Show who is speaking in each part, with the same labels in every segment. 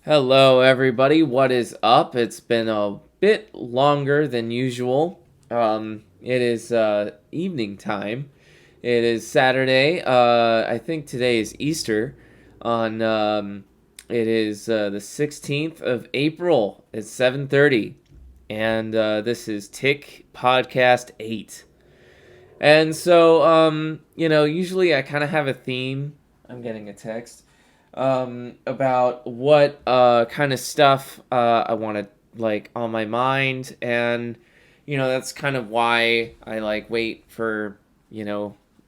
Speaker 1: Hello, everybody. What is up? It's been a bit longer than usual. It is evening time. It is Saturday. I think today is Easter. It is the 16th of April. It's 7:30, and this is Tick Podcast 8. And so, usually I kind of have a theme. I'm getting a text about what kind of stuff I want to like on my mind, and that's kind of why I like wait for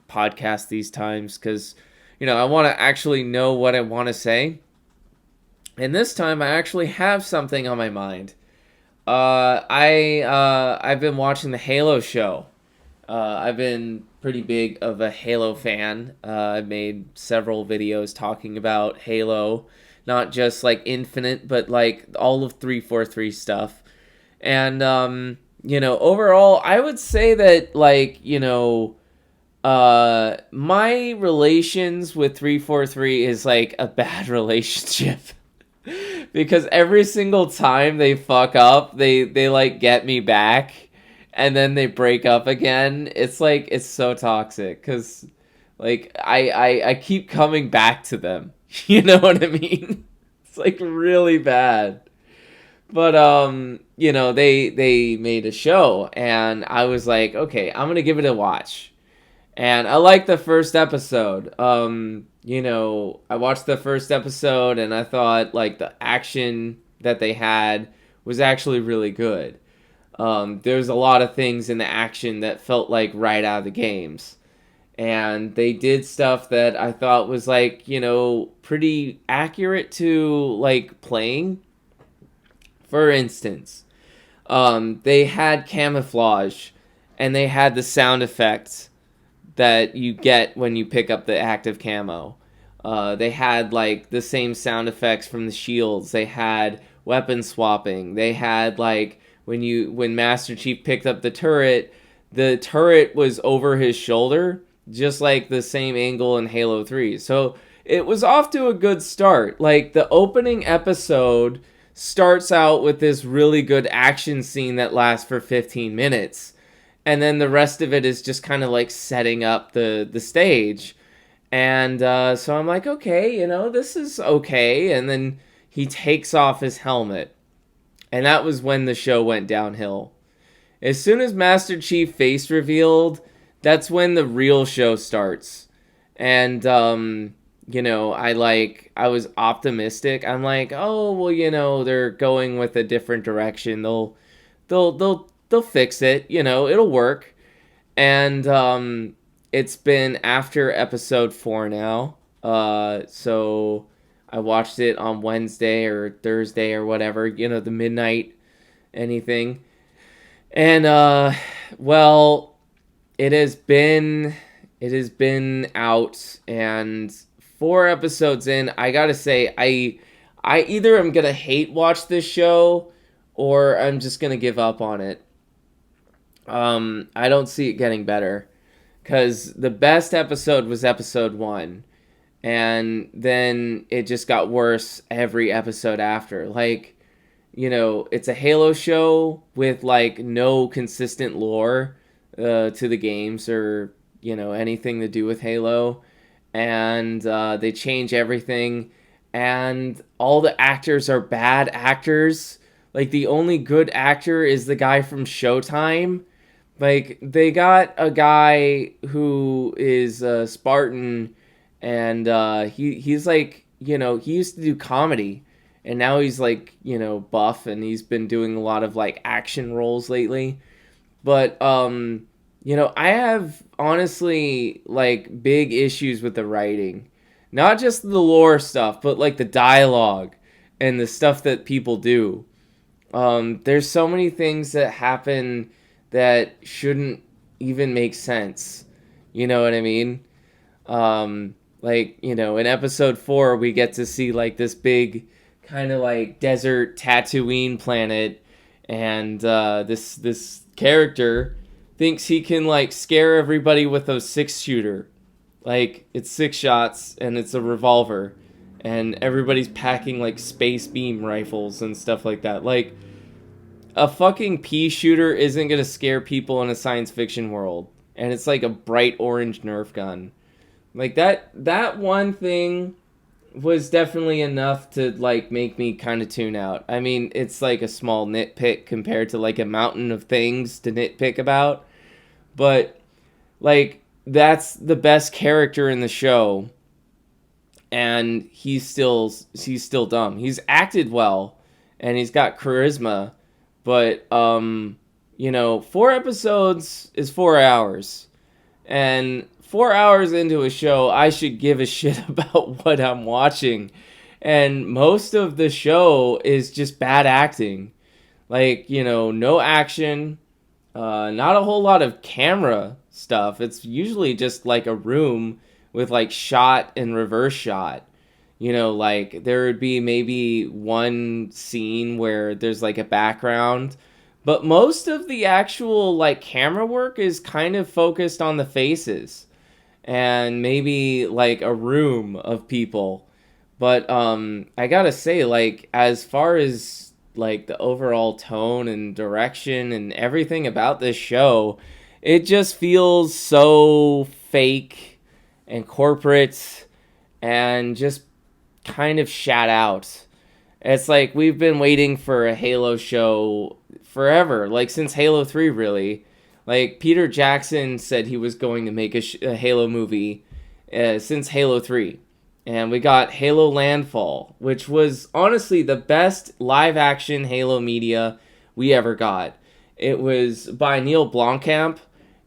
Speaker 1: podcasts these times because I want to actually know what I want to say, and this time I actually have something on my mind. I've been watching the Halo show. I've been pretty big of a Halo fan. I've made several videos talking about Halo, not just like Infinite, but like all of 343 stuff. And overall, I would say that my relations with 343 is like a bad relationship. Because every single time they fuck up, they like get me back and then they break up again. It's like it's so toxic cuz like I keep coming back to them. You know what I mean? It's like really bad. But they made a show and I was like, "Okay, I'm going to give it a watch." And I liked the first episode. I watched the first episode and I thought like the action that they had was actually really good. There's a lot of things in the action that felt like right out of the games. And they did stuff that I thought was like, pretty accurate to like playing. For instance, they had camouflage and they had the sound effects that you get when you pick up the active camo. They had like the same sound effects from the shields. They had weapon swapping. They had like when Master Chief picked up the turret was over his shoulder, just like the same angle in Halo 3. So it was off to a good start. Like the opening episode starts out with this really good action scene that lasts for 15 minutes, and then the rest of it is just kind of like setting up the stage. And so I'm like, okay, this is okay. And then he takes off his helmet, and that was when the show went downhill. As soon as Master Chief face revealed, that's when the real show starts. And I was optimistic. I'm like, oh well, they're going with a different direction. They'll fix it. It'll work. And it's been after episode 4 now. So I watched it on Wednesday or Thursday or whatever. The midnight anything. And well, it has been out, and 4 episodes in, I gotta say, I either am gonna hate watch this show or I'm just gonna give up on it. I don't see it getting better because the best episode was episode 1, and then it just got worse every episode after. Like, it's a Halo show with like no consistent lore to the games or anything to do with Halo, and they change everything, and all the actors are bad actors. Like the only good actor is the guy from Showtime. Like they got a guy who is a Spartan, and he's like he used to do comedy, and now he's like buff, and he's been doing a lot of like action roles lately. But I have honestly like big issues with the writing. Not just the lore stuff, but like the dialogue and the stuff that people do. There's so many things that happen that shouldn't even make sense. You know what I mean? In episode 4, we get to see like this big kind of like desert Tatooine planet, and this character thinks he can like scare everybody with a 6-shooter. Like it's 6 shots and it's a revolver, and everybody's packing like space beam rifles and stuff like that. Like, a fucking pea shooter isn't gonna scare people in a science fiction world, and it's like a bright orange Nerf gun. Like, that one thing was definitely enough to like make me kind of tune out. I mean, it's like a small nitpick compared to like a mountain of things to nitpick about, but like, that's the best character in the show, and he's still dumb. He's acted well, and he's got charisma, but 4 episodes is 4 hours, and 4 hours into a show, I should give a shit about what I'm watching, and most of the show is just bad acting. Like, no action, not a whole lot of camera stuff. It's usually just like a room with like shot and reverse shot. Like there would be maybe one scene where there's like a background, but most of the actual like camera work is kind of focused on the faces and maybe like a room of people. But I gotta say, like, as far as like the overall tone and direction and everything about this show, it just feels so fake and corporate and just kind of shat out. It's like we've been waiting for a Halo show forever, like since Halo 3, really. Like, Peter Jackson said he was going to make a Halo movie since Halo 3. And we got Halo Landfall, which was honestly the best live-action Halo media we ever got. It was by Neil Blomkamp,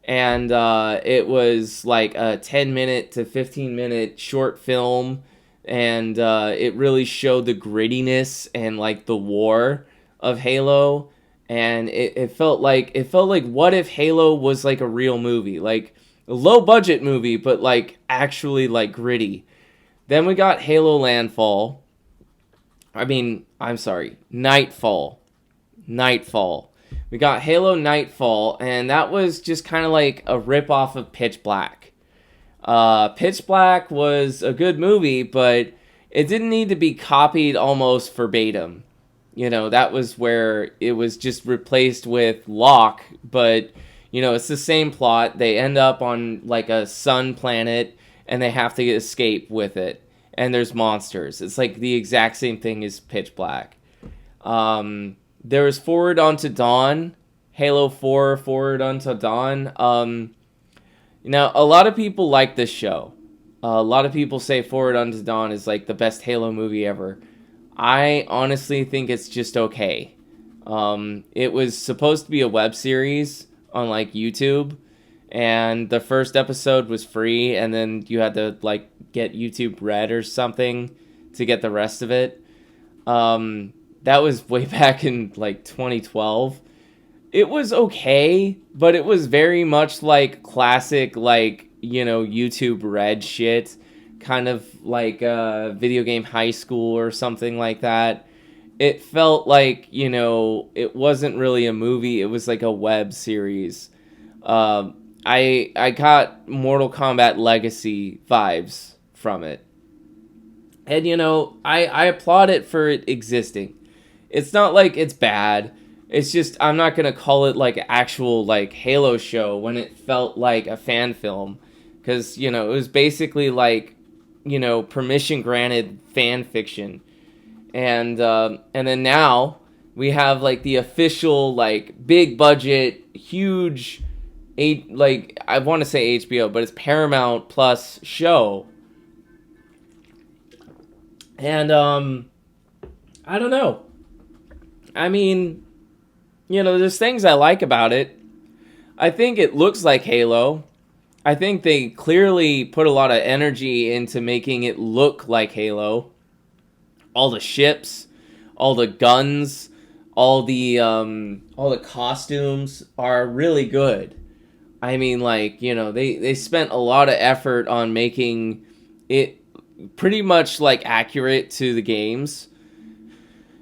Speaker 1: and it was like a 10-minute to 15-minute short film, and it really showed the grittiness and like the war of Halo. And it felt like what if Halo was like a real movie, like a low budget movie, but like actually like gritty. Then we got Halo Landfall. Nightfall. We got Halo Nightfall, and that was just kind of like a ripoff of Pitch Black. Pitch Black was a good movie, but it didn't need to be copied almost verbatim. That was where it was just replaced with Locke, but, it's the same plot. They end up on like a sun planet, and they have to escape with it. And there's monsters. It's like the exact same thing as Pitch Black. There was Forward Unto Dawn. Halo 4, Forward Unto Dawn. A lot of people like this show. A lot of people say Forward Unto Dawn is like the best Halo movie ever. I honestly think it's just okay. It was supposed to be a web series on like YouTube, and the first episode was free, and then you had to like get YouTube Red or something to get the rest of it. That was way back in like 2012. It was okay, but it was very much like classic, like, YouTube Red shit, kind of like Video Game High School or something like that. It felt like, it wasn't really a movie, it was like a web series. I got Mortal Kombat Legacy vibes from it. And, I applaud it for it existing. It's not like it's bad. It's just, I'm not going to call it like an actual like Halo show when it felt like a fan film. Because, it was basically like, permission granted fan fiction. And then now we have like the official like big budget, huge, like I want to say HBO, but it's Paramount Plus show. And I don't know. I mean, there's things I like about it. I think it looks like Halo. I think they clearly put a lot of energy into making it look like Halo. All the ships, all the guns, all the costumes are really good. I mean, like, they spent a lot of effort on making it pretty much like accurate to the games.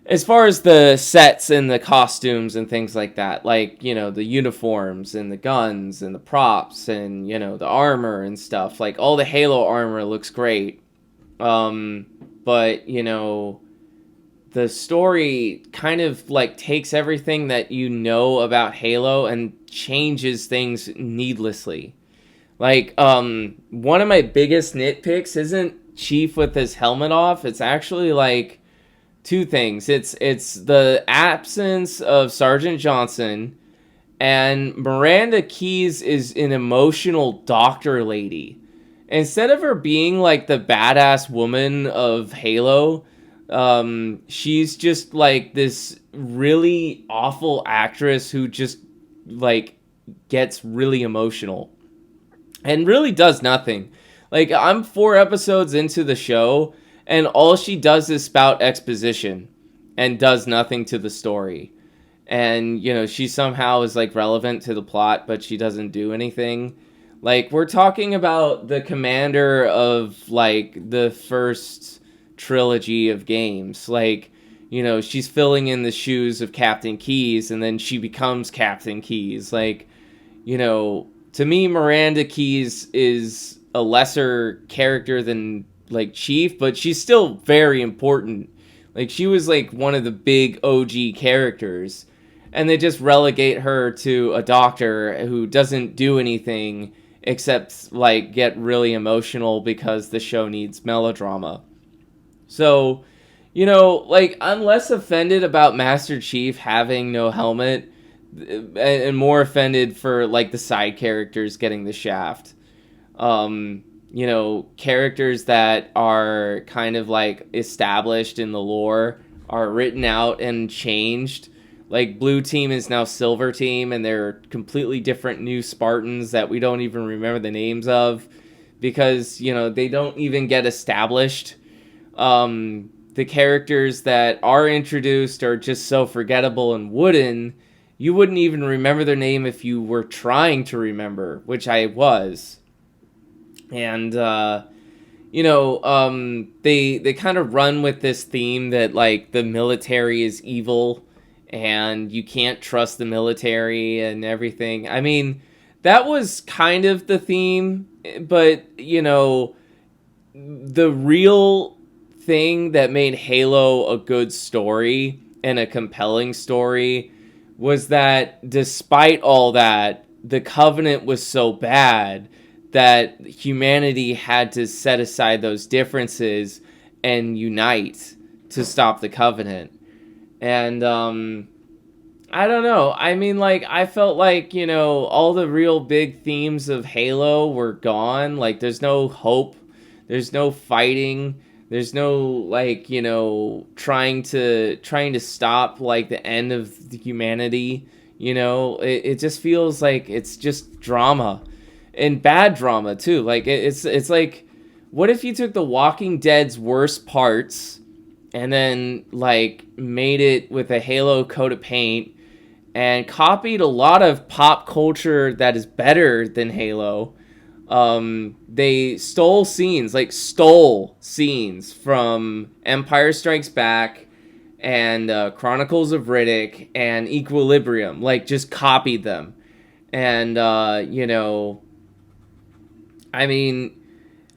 Speaker 1: As far as the sets and the costumes and things like that, like, the uniforms and the guns and the props and, the armor and stuff, like all the Halo armor looks great. but, you know, the story kind of like takes everything that you know about Halo and changes things needlessly. Like, one of my biggest nitpicks isn't Chief with his helmet off. It's actually like two things. It's the absence of Sergeant Johnson, and Miranda Keyes is an emotional doctor lady. Instead of her being like the badass woman of Halo, she's just like this really awful actress who just like gets really emotional and really does nothing. Like, I'm 4 episodes into the show, and all she does is spout exposition and does nothing to the story. And, you know, she somehow is, like, relevant to the plot, but she doesn't do anything. Like, we're talking about the commander of, like, the first trilogy of games. Like, you know, she's filling in the shoes of Captain Keyes, and then she becomes Captain Keyes. Like, you know, to me, Miranda Keyes is a lesser character than, like, Chief, but she's still very important. Like, she was, like, one of the big OG characters, and they just relegate her to a doctor who doesn't do anything except, like, get really emotional because the show needs melodrama. So, you know, like, I'm less offended about Master Chief having no helmet and more offended for, like, the side characters getting the shaft. You know, characters that are kind of, like, established in the lore are written out and changed. Like, Blue Team is now Silver Team, and they're completely different new Spartans that we don't even remember the names of because, you know, they don't even get established. The characters that are introduced are just so forgettable and wooden, you wouldn't even remember their name if you were trying to remember, which I was. And, you know, they kind of run with this theme that, like, the military is evil and you can't trust the military and everything. I mean, that was kind of the theme, but, you know, the real thing that made Halo a good story and a compelling story was that despite all that, the Covenant was so bad that humanity had to set aside those differences and unite to stop the Covenant. And, I don't know. I mean, like, I felt like, you know, all the real big themes of Halo were gone. Like, there's no hope. There's no fighting. There's no, like, you know, trying to stop, like, the end of the humanity. You know, it just feels like it's just drama. And bad drama, too. Like, it's like, what if you took The Walking Dead's worst parts and then, like, made it with a Halo coat of paint and copied a lot of pop culture that is better than Halo. They stole scenes from Empire Strikes Back and Chronicles of Riddick and Equilibrium. Like, just copied them. And, you know, I mean,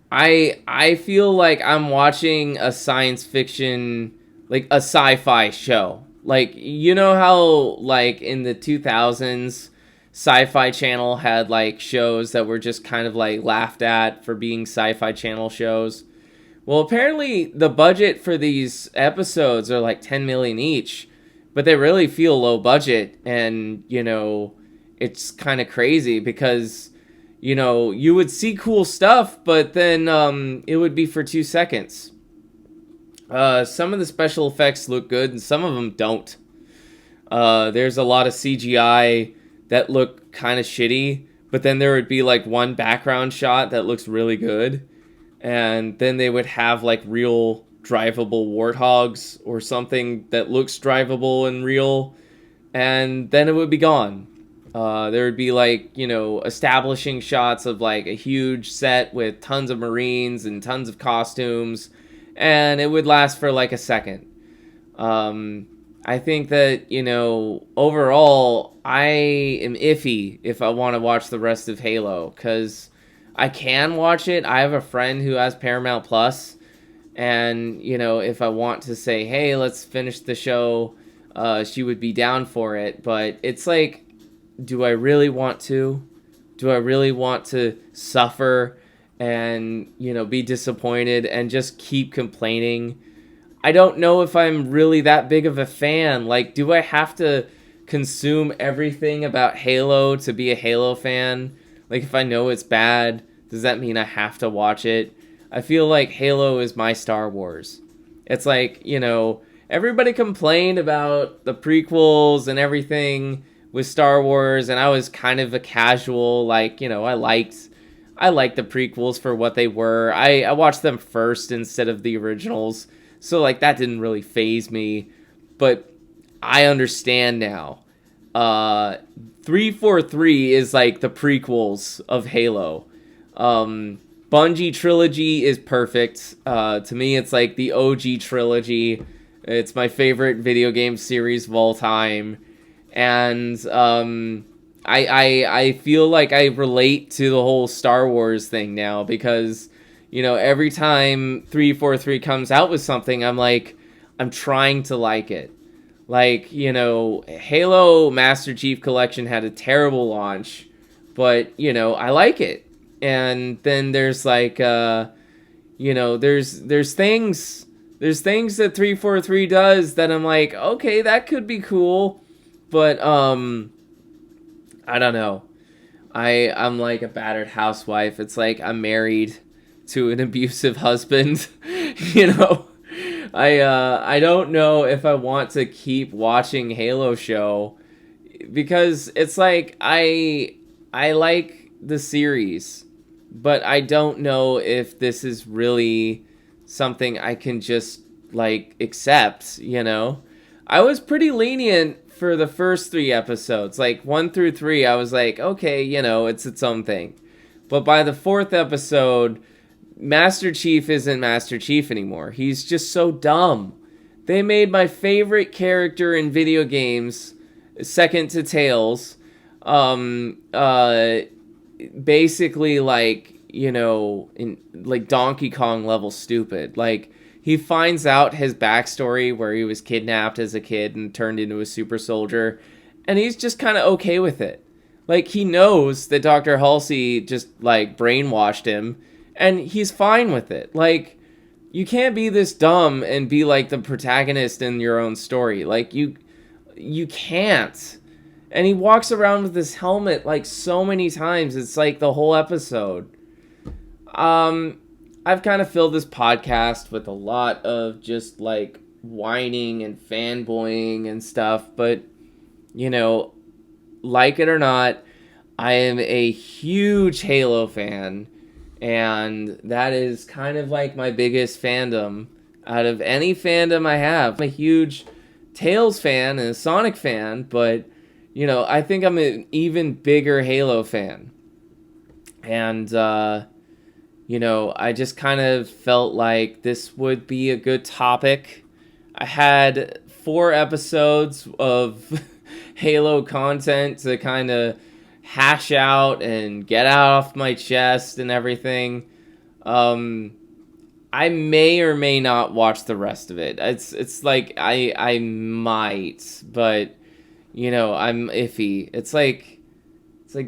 Speaker 1: I feel like I'm watching a science fiction, like a sci-fi show. Like, you know how, like, in the 2000s, Sci-Fi Channel had, like, shows that were just kind of, like, laughed at for being Sci-Fi Channel shows? Well, apparently the budget for these episodes are, like, 10 million each, but they really feel low budget, and, you know, it's kind of crazy because, you know, you would see cool stuff, but then it would be for 2 seconds. Some of the special effects look good, and some of them don't. There's a lot of CGI that look kind of shitty, but then there would be, like, one background shot that looks really good, and then they would have, like, real drivable warthogs or something that looks drivable and real, and then it would be gone. There would be, like, you know, establishing shots of, like, a huge set with tons of Marines and tons of costumes, and it would last for, like, a second. I think that, you know, overall, I am iffy if I want to watch the rest of Halo, because I can watch it. I have a friend who has Paramount Plus, And, if I want to say, hey, let's finish the show, she would be down for it. But it's like, do I really want to? Do I really want to suffer and, be disappointed and just keep complaining? I don't know if I'm really that big of a fan. Like, do I have to consume everything about Halo to be a Halo fan? Like, if I know it's bad, does that mean I have to watch it? I feel like Halo is my Star Wars. It's like, everybody complained about the prequels and everything with Star Wars, and I was kind of a casual, like, I liked the prequels for what they were. I watched them first instead of the originals, so like that didn't really faze me. But I understand now. 343 is like the prequels of Halo. Bungie trilogy is perfect. To me, it's like the OG trilogy. It's my favorite video game series of all time. And I feel like I relate to the whole Star Wars thing now because, every time 343 comes out with something, I'm trying to like it. Like, Halo Master Chief Collection had a terrible launch, but, I like it. And then there's like, there's things that 343 does that I'm like, okay, that could be cool. But, I don't know. I'm like a battered housewife. It's like I'm married to an abusive husband, I don't know if I want to keep watching Halo show because it's like I like the series, but I don't know if this is really something I can just like accept, I was pretty lenient for the first 3 episodes. Like 1 through 3, I was like, okay, it's its own thing. But by the 4th episode, Master Chief isn't Master Chief anymore. He's just so dumb. They made my favorite character in video games, second to Tails, basically like, in like Donkey Kong level stupid. Like, he finds out his backstory where he was kidnapped as a kid and turned into a super soldier, and he's just kind of okay with it. Like, he knows that Dr. Halsey just, like, brainwashed him, and he's fine with it. Like, you can't be this dumb and be, like, the protagonist in your own story. Like, you can't. And he walks around with this helmet, like, so many times. It's, like, the whole episode. I've kind of filled this podcast with a lot of just, like, whining and fanboying and stuff. But, like it or not, I am a huge Halo fan. And that is kind of like my biggest fandom out of any fandom I have. I'm a huge Tails fan and a Sonic fan, but, I think I'm an even bigger Halo fan. And, I just kind of felt like this would be a good topic. I had 4 episodes of Halo content to kind of hash out and get out off my chest and everything. I may or may not watch the rest of it. It's like I might, but I'm iffy. It's like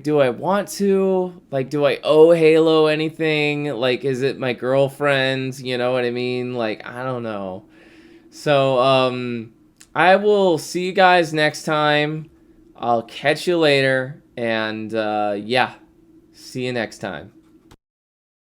Speaker 1: do I want to? Like, do I owe Halo anything? Like, is it my girlfriend? You know what I mean? Like, I don't know. So I will see you guys next time. I'll catch you later. And, yeah, see you next time.